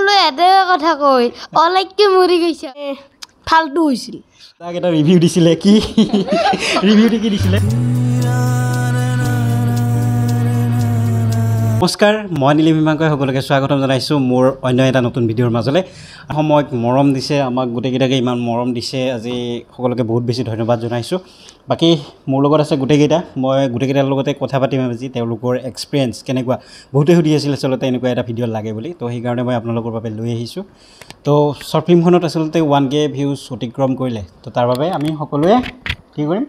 সকলোৱে এটাই কথা কয় অলাইককে মৰি গৈছে ফালতু হৈছিল তাক এটা ৰিভিউ দিছিলে কি ৰিভিউটো কি দিছিলে নমস্কাৰ মই নীলিম হিমাংকই সকলোকে স্বাগতম জনাইছোঁ মোৰ অন্য এটা নতুন ভিডিঅ'ৰ মাজলৈ সময়ত মৰম দিছে আমাক গোটেইকেইটাকে ইমান মৰম দিছে আজি সকলোকে বহুত বেছি ধন্যবাদ জনাইছোঁ বাকী মোৰ লগত আছে গোটেইকেইটা মই গোটেইকেইটাৰ লগতে কথা পাতিম আজি তেওঁলোকৰ এক্সপিৰিয়েঞ্চ কেনেকুৱা বহুতে সুধি আছিলে আচলতে এনেকুৱা এটা ভিডিঅ' লাগে বুলি তো সেইকাৰণে মই আপোনালোকৰ বাবে লৈ আহিছোঁ তো শ্বৰ্ট ফিল্মখনত আচলতে 1K ভিউজ অতিক্ৰম কৰিলে তো তাৰ বাবে আমি সকলোৱে কি কৰিম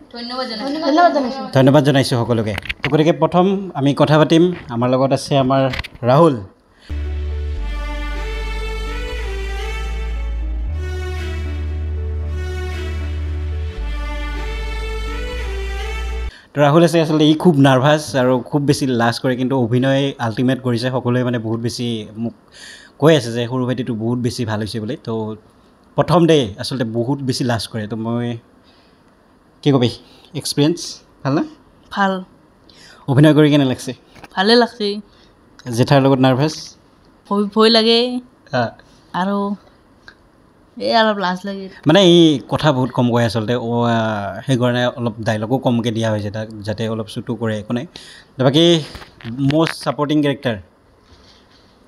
ধন্যবাদ জনাইছোঁ সকলোকে তো গতিকে প্ৰথম আমি কথা পাতিম আমাৰ লগত আছে আমাৰ ৰাহুল তো ৰাহুল আছে আচলতে ই খুব নাৰ্ভাছ আৰু খুব বেছি লাজ কৰে কিন্তু অভিনয় আল্টিমেট কৰিছে সকলোৱে মানে বহুত বেছি মোক কৈ আছে যে সৰু ভাইটিটো বহুত বেছি ভাল হৈছে বুলি তো প্ৰথম দে আচলতে বহুত বেছি লাজ কৰে তো মই কি কবি এক্সপিৰিয়েঞ্চ ভাল না ভাল অভিনয় কৰি কেনে লাগছে ভালে লাগছে জেঠাৰ লগত নাৰ্ভাছ ভয় লাগে আৰু এই অলপ লাজ লাগে মানে এই কথা বহুত কম কয় আচলতে সেইকাৰণে অলপ ডাইলগো কমকৈ দিয়া হৈছে তাক যাতে অলপ চুটো কৰে একো নাই বাকী মষ্ট ছাপৰ্টিং কেৰেক্টাৰ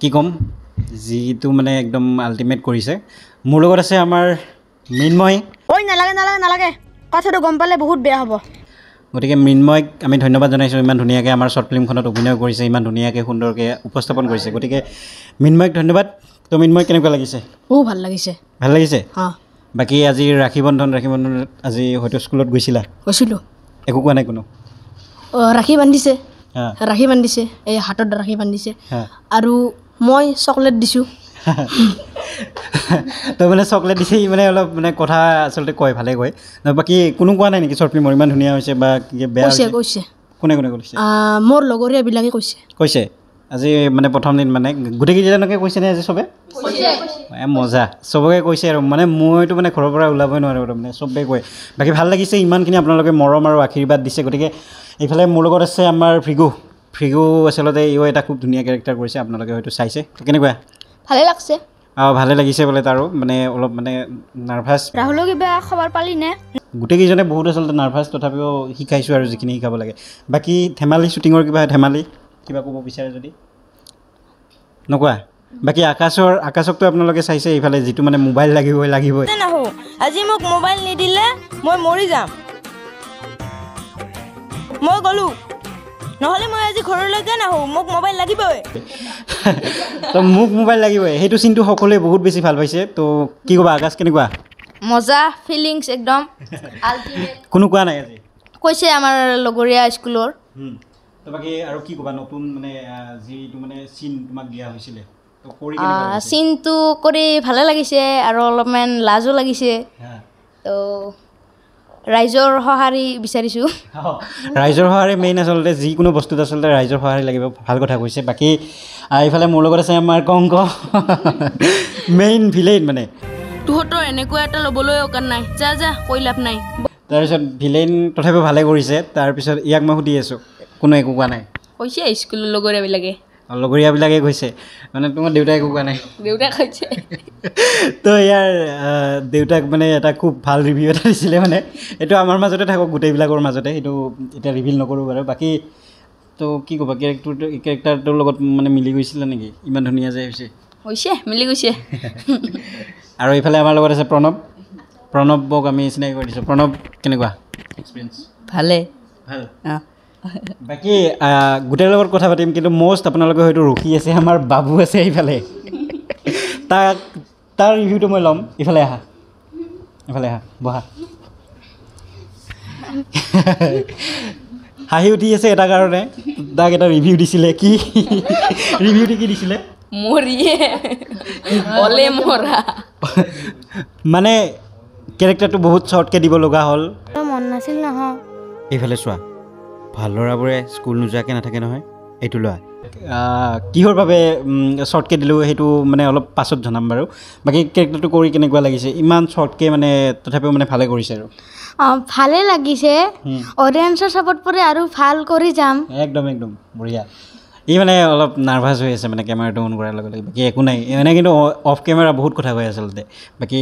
কি ক'ম যিটো মানে একদম আল্টিমেট কৰিছে মোৰ লগত আছে আমাৰ মৃন্ময় ঐ নালাগে কথাটো গম পালে বহুত বেয়া হ'ব গতিকে মৃন্ময়ক আমি ধন্যবাদ জনাইছোঁ ইমান ধুনীয়াকৈ আমাৰ শ্বৰ্ট ফিল্মখনত অভিনয় কৰিছে ইমান ধুনীয়াকৈ সুন্দৰকৈ উপস্থাপন কৰিছে গতিকে মৃন্ময়ক ধন্যবাদ তো মৃন্ময় কেনেকুৱা লাগিছে বহুত ভাল লাগিছে বাকী আজি ৰাখী বন্ধনত আজি হয়তো স্কুলত গৈছিলা গৈছিলোঁ একো কোৱা নাই কোনো ৰাখি বান্ধিছে এই হাতত ৰাখি বান্ধিছে আৰু মই চকলেট দিছোঁ তো মানে চকলেট দিছে মানে অলপ মানে কথা আচলতে কয় ভালে কয় বাকী কোনো কোৱা নাই নেকি শ্বৰ্ট ফিল্মৰ ইমান ধুনীয়া হৈছে বা বেয়া কৈছে কোনে কৈছে মোৰ লগৰীয়াবিলাকে কৈছে আজি মানে প্ৰথম দিন মানে গোটেইকেইজনকে কৈছেনে আজি চবে মজা চবকে কৈছে আৰু মানে মইতো মানে ঘৰৰ পৰা ওলাবই নোৱাৰোঁ তাৰমানে চবেই কয় বাকী ভাল লাগিছে ইমানখিনি আপোনালোকে মৰম আৰু আশীৰ্বাদ দিছে গতিকে এইফালে মোৰ লগত আছে আমাৰ ফ্ৰিগু আচলতে ইও এটা খুব ধুনীয়া কেৰেক্টাৰ কৰিছে আপোনালোকে হয়তো চাইছে কেনেকুৱা ভালে লাগছে ভালে লাগিছে বোলে তাৰো মানে অলপ মানে নাৰ্ভাছ ৰাহুলৰ কিবা খবৰ পালি নে গোটেইকেইজনে বহুত আচলতে নাৰ্ভাছ তথাপিও শিকাইছোঁ আৰু যিখিনি শিকাব লাগে বাকী ধেমালি শ্বুটিঙৰ কিবা ক'ব বিচাৰে যদি নকোৱা বাকী আকাশকতো আপোনালোকে চাইছে এইফালে যিটো মানে মোবাইল লাগিবই নাহোঁ আজি মোক মোবাইল নিদিলে মই মৰি যাম মই গ'লোঁ নহ'লে মই আজি ঘৰলৈকে নাহোঁ মোক মোবাইল লাগিবই তো মোক মোবাইল লাগিবই সেইটো চিনটো সকলোৱে বহুত বেছি ভাল পাইছে তো কি ক'বা আকাশ কেনেকুৱা মজা ফিলিংছ একদম আল্টিমেট কোনো কোৱা নাই আজি কৈছে আমাৰ লগৰীয়া স্কুলৰ তো বাকী আৰু কি ক'বা নতুন মানে যিটো মানে চিন তোমাক দিয়া হৈছিলে চিনটো কৰি ভালে লাগিছে আৰু অলপমান লাজো লাগিছে তো ৰাইজৰ সঁহাৰি বিচাৰিছোঁ ৰাইজৰ সঁহাৰি মেইন আচলতে যিকোনো বস্তুত আচলতে ৰাইজৰ সঁহাৰি লাগিব ভাল কথা কৈছে বাকী এইফালে মোৰ লগত আছে আমাৰ কংক মেইন ভিলেইন মানে তহঁতৰ এনেকুৱা এটা ল'বলৈ অকান নাই যা কৈ লাভ নাই তাৰপিছত ভিলেইন তথাপিও ভালে কৰিছে তাৰপিছত ইয়াক মই সুধি আছোঁ কোনো একো কোৱা নাই কৈছে স্কুলৰ লগৰীয়াবিলাকে কৈছে মানে তোমাৰ দেউতাই একো কোৱা নাই দেউতাক কৈছে তো ইয়াৰ দেউতাক মানে এটা খুব ভাল ৰিভিউ এটা দিছিলে মানে এইটো আমাৰ মাজতে থাকক গোটেইবিলাকৰ মাজতে সেইটো এতিয়া ৰিভিল নকৰোঁ বাৰু বাকী তো কি ক'বা কেৰেক্টাৰটোৰ লগত মানে মিলি গৈছিলে নেকি ইমান ধুনীয়া যে হৈছে মিলি গৈছে আৰু এইফালে আমাৰ লগত আছে প্ৰণৱক আমি চিনাকি কৰি দিছোঁ প্ৰণৱ কেনেকুৱা এক্সপিৰিয়েঞ্চ ভালে ভাল বাকী গোটেই লগত কথা পাতিম কিন্তু মষ্ট আপোনালোকে হয়তো ৰখি আছে আমাৰ বাবু আছে এইফালে তাৰ ৰিভিউটো মই ল'ম ইফালে আহা বহা হাঁহি উঠি আছে এটা কাৰণে তাক এটা ৰিভিউ দিছিলে কি ৰিভিউটো কি দিছিলে মানে কেৰেক্টাৰটো বহুত শ্বৰ্টকৈ দিব লগা হ'ল মন নাছিল নহয় এইফালে চোৱা ভাল ল'ৰাবোৰে স্কুল নোযোৱাকৈ নাথাকে নহয় এইটো লোৱা কিহৰ বাবে শ্বৰ্টকৈ দিলোঁ সেইটো মানে অলপ পাছত জনাম বাৰু বাকী কেৰেক্টাৰটো কৰি কেনেকুৱা লাগিছে ইমান শ্বৰ্টকৈ মানে তথাপিও মানে ভালে কৰিছে আৰু ভালে লাগিছে অডিয়েন্সৰ সাপোৰ্ট পৰে আৰু ভাল কৰি যাম একদম বঢ়িয়া ই মানে অলপ নাৰ্ভাছ হৈ আছে মানে কেমেৰাটো অন কৰাৰ লগে লগে বাকী একো নাই এনে কিন্তু অফ কেমেৰা বহুত কথা কৈ আচলতে বাকী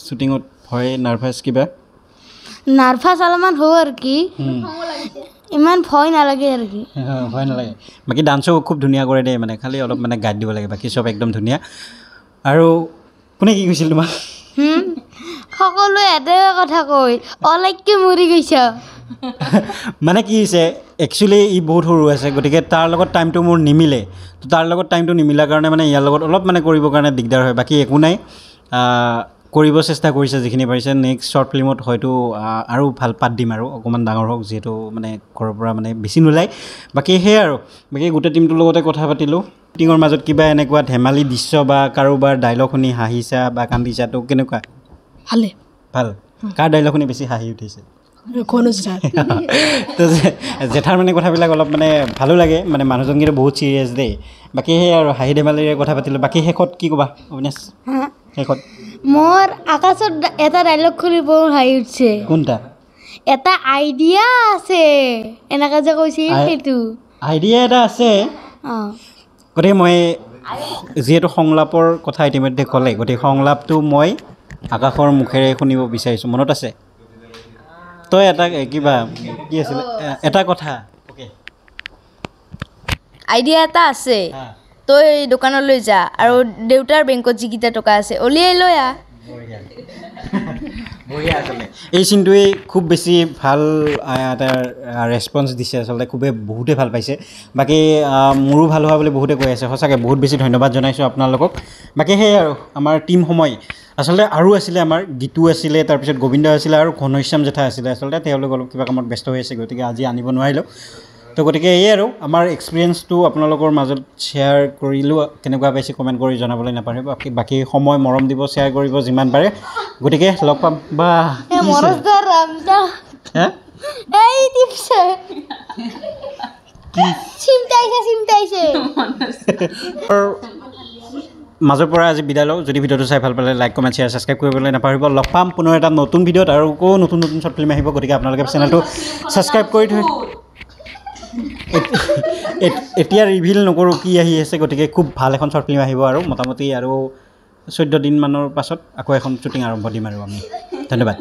শ্বুটিঙত ভয় নাৰ্ভাছ কিবা নাৰ্ভাছ অলপমান হওঁ আৰু কি ইমান ভয় নালাগে আৰু কি ভয় নালাগে বাকী ডান্সো খুব ধুনীয়া কৰে দেই মানে খালি অলপ মানে গাইড দিব লাগে বাকী চব একদম ধুনীয়া আৰু কোনে কি কৈছিল তোমাক সকলোৱে এটাই কথা কয় অলাইকে মৰি গৈছ মানে কি হৈছে একচুৱেলি ই বহুত সৰু আছে গতিকে তাৰ লগত টাইমটো মোৰ নিমিলে তো তাৰ লগত টাইমটো নিমিলাৰ কাৰণে মানে ইয়াৰ লগত অলপ মানে কৰিবৰ কাৰণে দিগদাৰ হয় বাকী একো নাই কৰিব চেষ্টা কৰিছে যিখিনি পাৰিছে নেক্সট শ্বৰ্ট ফিল্মত হয়তো আৰু ভাল পাত দিম আৰু অকণমান ডাঙৰ হওক যিহেতু মানে ঘৰৰ পৰা মানে বেছি নোলায় বাকী সেয়াই আৰু বাকী গোটেই টিমটোৰ লগতে কথা পাতিলোঁ শ্বুটিঙৰ মাজত কিবা এনেকুৱা ধেমালি দৃশ্য বা কাৰোবাৰ ডাইলগ শুনি হাঁহিছা বা কান্দিছা তো কেনেকুৱা ভালে ভাল কাৰ ডাইলগ শুনি বেছি হাঁহি উঠিছে তো জেঠাৰ মানে কথাবিলাক অলপ মানে ভালো লাগে মানে মানুহজন কিন্তু বহুত চিৰিয়াছ দেই বাকী সেই আৰু হাঁহি ধেমালিৰে কথা পাতিলোঁ বাকী শেষত কি ক'বা অবিনাশ শেষত মোৰ আকাশত এটা ডাইলগ শুনি বৰ হাঁহি উঠছে কোনটা এটা আইডিয়া আছে এনেকৈ যে কৈছিল সেইটো আইডিয়া এটা আছে অঁ গতিকে মই যিহেতু সংলাপৰ কথা ইতিমধ্যে ক'লে গতিকে সংলাপটো মই আকাশৰ মুখেৰে শুনিব বিচাৰিছোঁ মনত আছে তই এটা কিবা কি আছিলে এটা কথা অ'কে আইডিয়া এটা আছে তই দোকানলৈ যা আৰু দেউতাৰ বেংকত যিকেইটা টকা আছে উলিয়াই লৈ আহ বঢ়িয়া আচলতে এই চিনটোৱেই খুব বেছি ভাল এটা ৰেছপঞ্চ দিছে আচলতে খুবেই বহুতেই ভাল পাইছে বাকী মোৰো ভাল হোৱা বুলি বহুতে কৈ আছে সঁচাকৈ বহুত বেছি ধন্যবাদ জনাইছোঁ আপোনালোকক বাকী সেয়াই আৰু আমাৰ টীম সময় আচলতে আৰু আছিলে আমাৰ গীতু আছিলে তাৰপিছত গোবিন্দ আছিলে আৰু ঘনশ্যাম জেঠা আছিলে আচলতে তেওঁলোক অলপ কিবা কামত ব্যস্ত হৈ আছে গতিকে আজি আনিব নোৱাৰিলোঁ তো গতিকে এই আৰু আমাৰ এক্সপিৰিয়েঞ্চটো আপোনালোকৰ মাজত শ্বেয়াৰ কৰিলোঁ কেনেকুৱা পাইছে কমেণ্ট কৰি জনাবলৈ নাপাহৰিব বাকী সময় মৰম দিব শ্বেয়াৰ কৰিব যিমান পাৰে গতিকে লগ পাম বা মাজৰ পৰা আজি বিদায় লওঁ যদি ভিডিঅ'টো চাই ভাল পালে লাইক কমেণ্ট শ্বেয়াৰ ছাবস্ক্ৰাইব কৰিবলৈ নাপাহৰিব লগ পাম পুনৰ এটা নতুন ভিডিঅ'ত আৰু আকৌ নতুন নতুন শ্বৰ্ট ফিল্ম আহিব গতিকে আপোনালোকে চেনেলটো ছাবস্ক্ৰাইব কৰি থৈ এতিয়া ৰিভিল নকৰোঁ কি আহি আছে গতিকে খুব ভাল এখন শ্বৰ্ট ফিল্ম আহিব আৰু মোটামুটি আৰু 14 দিনমানৰ পাছত আকৌ এখন শ্বুটিং আৰম্ভ দিম আৰু আমি ধন্যবাদ